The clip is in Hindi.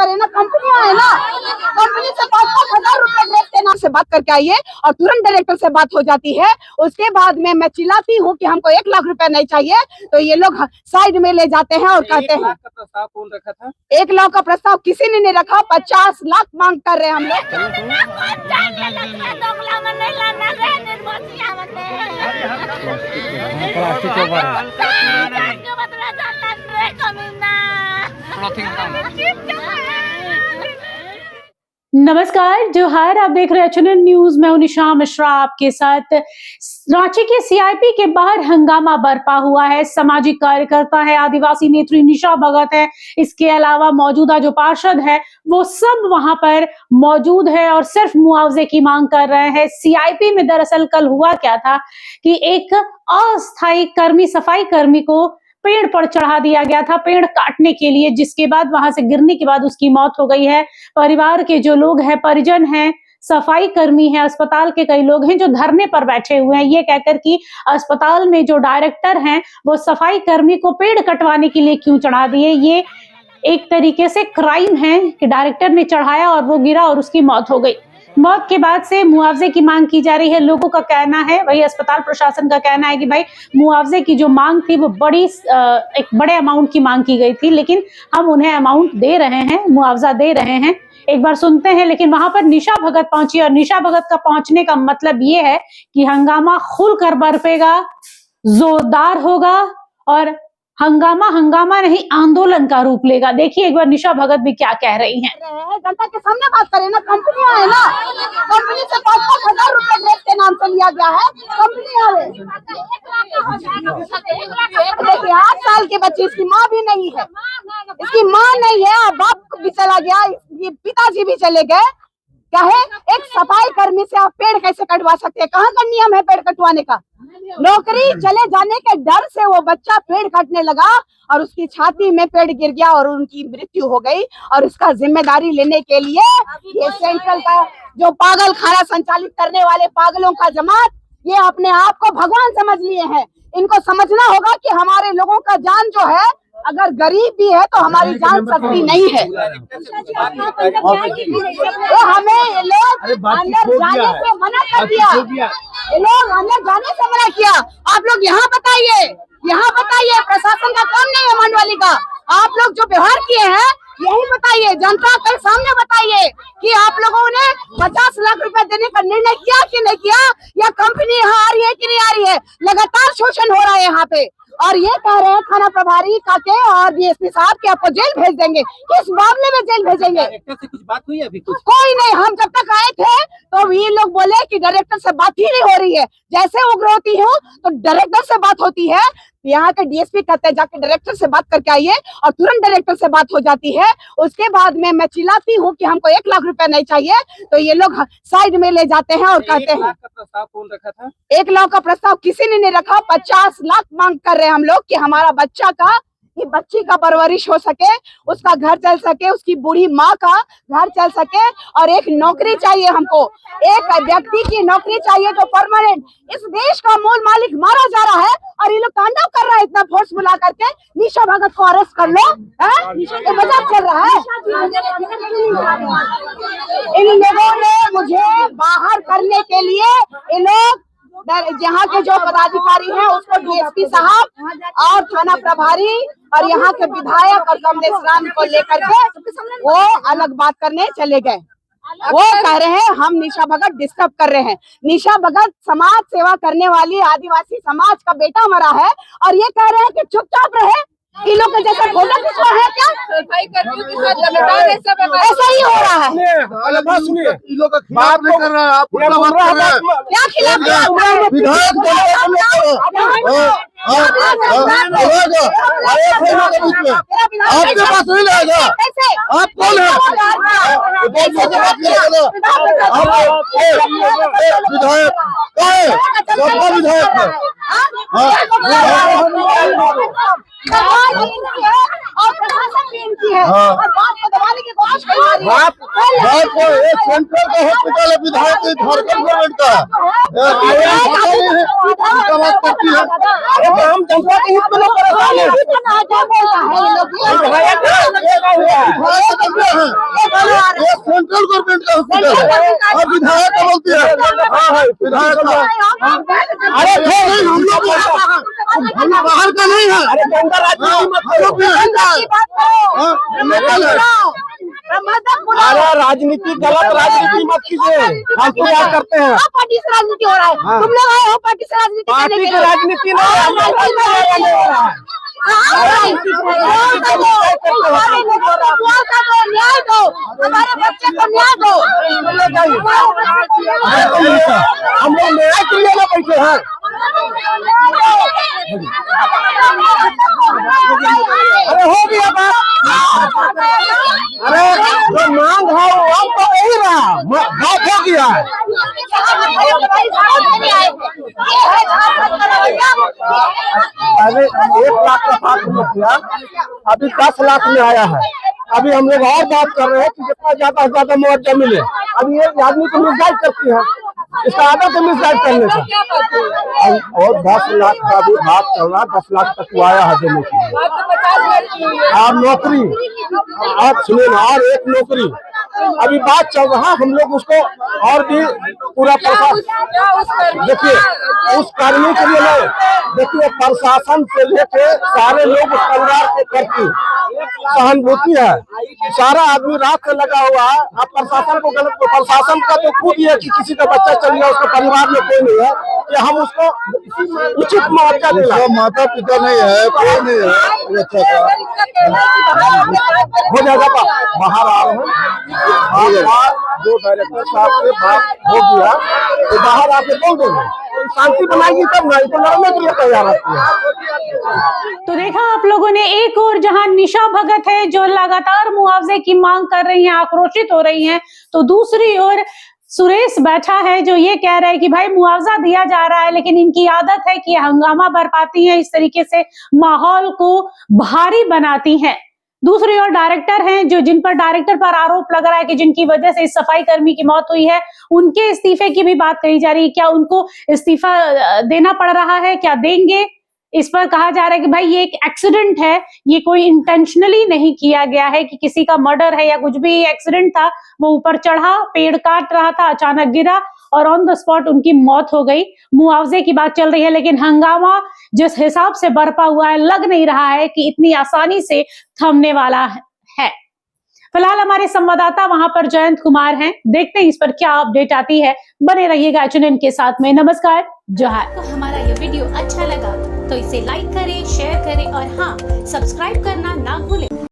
करे ना, कंपनियां है ना, कंपनी से 5,000 रुपए ड्रेस के नाम से बात करके आइए और तुरंत डायरेक्टर से बात हो जाती है। उसके बाद में मैं चिल्लाती हूँ कि हमको 1 लाख रुपए नहीं चाहिए, तो ये लोग साइड में ले जाते हैं और कहते हैं 1 लाख का प्रस्ताव कौन रखा था? 1 लाख का प्रस्ताव किसी ने नहीं रखा, 50 लाख मांग कर रहे हैं हम लोग। नमस्कार, जोहार। आप देख रहे हैं एचएनएन न्यूज। मैं हूं निशा मिश्रा आपके साथ। रांची के सीआईपी के बाहर हंगामा बरपा हुआ है। सामाजिक कार्यकर्ता है, आदिवासी नेत्री निशा भगत है, इसके अलावा मौजूदा जो पार्षद है वो सब वहां पर मौजूद है और सिर्फ मुआवजे की मांग कर रहे हैं। सीआईपी में दरअसल कल हुआ क्या था कि एक अस्थायी कर्मी, सफाई कर्मी को पेड़ पर चढ़ा दिया गया था पेड़ काटने के लिए, जिसके बाद वहां से गिरने के बाद उसकी मौत हो गई है। परिवार के जो लोग हैं, परिजन हैं, सफाई कर्मी हैं, अस्पताल के कई लोग हैं जो धरने पर बैठे हुए हैं, ये कहकर कि अस्पताल में जो डायरेक्टर हैं वो सफाई कर्मी को पेड़ कटवाने के लिए क्यों चढ़ा दिए। ये एक तरीके से क्राइम है कि डायरेक्टर ने चढ़ाया और वो गिरा और उसकी मौत हो गई। मौत के बाद से मुआवजे की मांग की जा रही है। लोगों का कहना है, वही अस्पताल प्रशासन का कहना है कि भाई मुआवजे की जो मांग थी वो एक बड़े अमाउंट की मांग की गई थी, लेकिन हम उन्हें अमाउंट दे रहे हैं, मुआवजा दे रहे हैं। एक बार सुनते हैं। लेकिन वहां पर निशा भगत पहुंची और निशा भगत का पहुंचने का मतलब ये है कि हंगामा खुलकर बरपेगा, जोरदार होगा और हंगामा नहीं आंदोलन का रूप लेगा। देखिए एक बार निशा भगत भी क्या कह रही हैं। जनता के सामने बात करें ना, कंपनियां है ना, कंपनी से 5,000 रुपए ड्रेस के नाम से लिया गया है। कंपनियां देखिए 8 साल के बच्चे, इसकी माँ भी नहीं है, इसकी माँ नहीं है, बाप भी चला गया, ये पिताजी भी चले गए। क्या है, एक सफाई कर्मी से आप पेड़ कैसे कटवा सकते हैं? कहाँ का नियम है पेड़ कटवाने का? नौकरी चले जाने के डर से वो बच्चा पेड़ काटने लगा और उसकी छाती में पेड़ गिर गया और उनकी मृत्यु हो गई। और उसका जिम्मेदारी लेने के लिए ये सेंट्रल का जो पागल खाना संचालित करने वाले पागलों का जमात, ये अपने आप को भगवान समझ लिए हैं। इनको समझना होगा कि हमारे लोगों का जान जो है, अगर गरीब भी है तो हमारी जान सस्ती नहीं है। तो हमें ये लोग अंदर जाने से मना कर दिया, ये लोग अंदर जाने से मना किया। आप लोग यहाँ बताइए, प्रशासन का काम नहीं है मंडवाली का। आप लोग जो व्यवहार किए हैं यही बताइए, जनता के सामने बताइए कि आप लोगों ने 50 लाख रुपए देने का निर्णय किया कि नहीं किया, या कंपनी यहाँ आ रही है कि नहीं आ रही है। लगातार शोषण हो रहा है यहाँ पे और ये कह रहे हैं थाना प्रभारी काके और डीएसपी साहब कि आपको जेल भेज देंगे। किस मामले में जेल भेजेंगे? डायरेक्टर से कुछ बात हुई है अभी? कोई नहीं। हम जब तक आए थे तो ये लोग बोले कि डायरेक्टर से बात ही नहीं हो रही है। जैसे उग्र होती हूँ तो डायरेक्टर से बात होती है। यहाँ के डीएसपी कहते हैं जाके डायरेक्टर से बात करके आइए और तुरंत डायरेक्टर से बात हो जाती है। उसके बाद में मैं चिल्लाती हूँ कि हमको 1 लाख रुपए नहीं चाहिए, तो ये लोग साइड में ले जाते हैं और कहते हैं 1 लाख का प्रस्ताव कौन रखा था? 1 लाख का प्रस्ताव किसी ने नहीं रखा, 50 लाख मांग कर रहे हैं हम लोग कि हमारा बच्चा का, कि बच्ची का परवरिश हो सके, उसका घर चल सके, उसकी बूढ़ी माँ का घर चल सके। और एक नौकरी चाहिए हमको, एक व्यक्ति की नौकरी चाहिए जो परमानेंट। इस देश का मूल मालिक मारा जा रहा है और ये लोग तांडव कर रहा है इतना फोर्स बुला करके। निशा भगत को अरेस्ट कर लो, ये मजाक चल रहा है। इन लोगों ने मुझे बाहर करने के लिए, इन लोग यहाँ के जो पदाधिकारी हैं उसको डीएसपी साहब और थाना प्रभारी और यहाँ के विधायक और कमलेश राम को लेकर के वो अलग बात करने चले गए। वो कह रहे हैं हम निशा भगत डिस्टर्ब कर रहे हैं। निशा भगत समाज सेवा करने वाली आदिवासी समाज का बेटा मरा है और ये कह रहे हैं कि चुपचाप रहे। इन लोग के जैसा फोटो खिंचवा है क्या? सफाई कर्मियों के साथ लगातार ऐसा ही हो रहा है। सुनिए, इन लोग का खिलाफ नहीं कर रहा है, आप क्या खिलाफ? आपके पास नहीं लाएगा। आप कौन है? विधायक सबका विधायक है। और प्रशासन भी इनकी है हाँ। और बाप को दबाने की कोशिश कर रही है। बाप को एक सेंट्रल का हॉस्पिटल है, विधायक झारखंड गवर्नमेंट का बात करती है। अरे तो हम जनता के हित में लोग परेशान हैं। ये सेंट्रल गवर्नमेंट का हॉस्पिटल है और विधायक का बोलती है। विधायक का अरे नहीं, हम लोग बाहर का नहीं है। अरे गंदा राजनीति मत हम लोग बिहार का है। लोकल है। अरे राजनीति गलत राजनीति मत कीजिए, हम प्रयास करते हैं। पार्टी से राजनीति हो रहा है, तुम लोग आए हो पार्टी से राजनीति करने पार्टी के की लिए। राजनीति नहीं है, हम लोग राजनीति करने वाला है। न्याय दो, हमारे बच्चे को न्याय दो। हम लोग न्याय के लिए ना बैठे हैं। अरे हो गया बात। अरे जो मांग है वो अब तो नहीं रहा, बात हो गया है। पहले 1 लाख का बात किया, अभी 10 लाख में आया है। अभी हम लोग और बात कर रहे हैं कि जितना ज्यादा से ज्यादा मुआवजा मिले। अभी ये आदमी को मिसगाइड करती है, इसका आदत है मिसगाइड करने का। और 10 लाख का भी बात चल रहा, 10 लाख तक वो आया है देने के लिए। और नौकरी, आप सुनिए ना, और एक नौकरी अभी बात चल रहा, हम लोग उसको और भी पूरा प्रशासन देखिए, उस कर्मी के लिए नहीं, देखिए प्रशासन से लेके सारे लोग उस परिवार के प्रति सहानुभूति है। सारा आदमी रात से लगा हुआ है। अब प्रशासन को गलत, प्रशासन का तो खुद ही है कि किसी का बच्चा चल गया, उसके परिवार में कोई नहीं है, कि हम उसको उचित मुआवजा देना। माता पिता नहीं है, कोई नहीं है, हो जाएगा, बाहर आ रहे हैं। 2 डायरेक्टर साहब से बात हो गया तो बाहर आके बोल देंगे, शांति बनाएगी तब ना, इसको लड़ने के लिए तैयार रहती है। तो देखा आप लोगों ने, एक और जहां निशा भगत है जो लगातार मुआवजे की मांग कर रही हैं, आक्रोशित हो रही हैं, तो दूसरी ओर सुरेश बैठा है जो ये कह रहा है कि भाई मुआवजा दिया जा रहा है, लेकिन इनकी आदत है कि हंगामा बरपाती हैं, इस तरीके से माहौल को भारी बनाती हैं। दूसरी ओर डायरेक्टर हैं जो, जिन पर डायरेक्टर पर आरोप लग रहा है कि जिनकी वजह से इस सफाई कर्मी की मौत हुई है, उनके इस्तीफे की भी बात कही जा रही है। क्या उनको इस्तीफा देना पड़ रहा है, क्या देंगे? इस पर कहा जा रहा है कि भाई ये एक एक्सीडेंट है, ये कोई इंटेंशनली नहीं किया गया है कि किसी का मर्डर है या कुछ भी, ये एक्सीडेंट था। वो ऊपर चढ़ा, पेड़ काट रहा था, अचानक गिरा और ऑन द स्पॉट उनकी मौत हो गई। मुआवजे की बात चल रही है, लेकिन हंगामा जिस हिसाब से बरपा हुआ है, लग नहीं रहा है कि इतनी आसानी से थमने वाला है। फिलहाल हमारे संवाददाता वहां पर जयंत कुमार हैं, देखते हैं इस पर क्या अपडेट आती है। बने रहिएगा HNN के साथ में। नमस्कार, जोहार। आपको हमारा ये वीडियो अच्छा लगा तो इसे लाइक करें, शेयर करें और हाँ, सब्सक्राइब करना ना भूलें।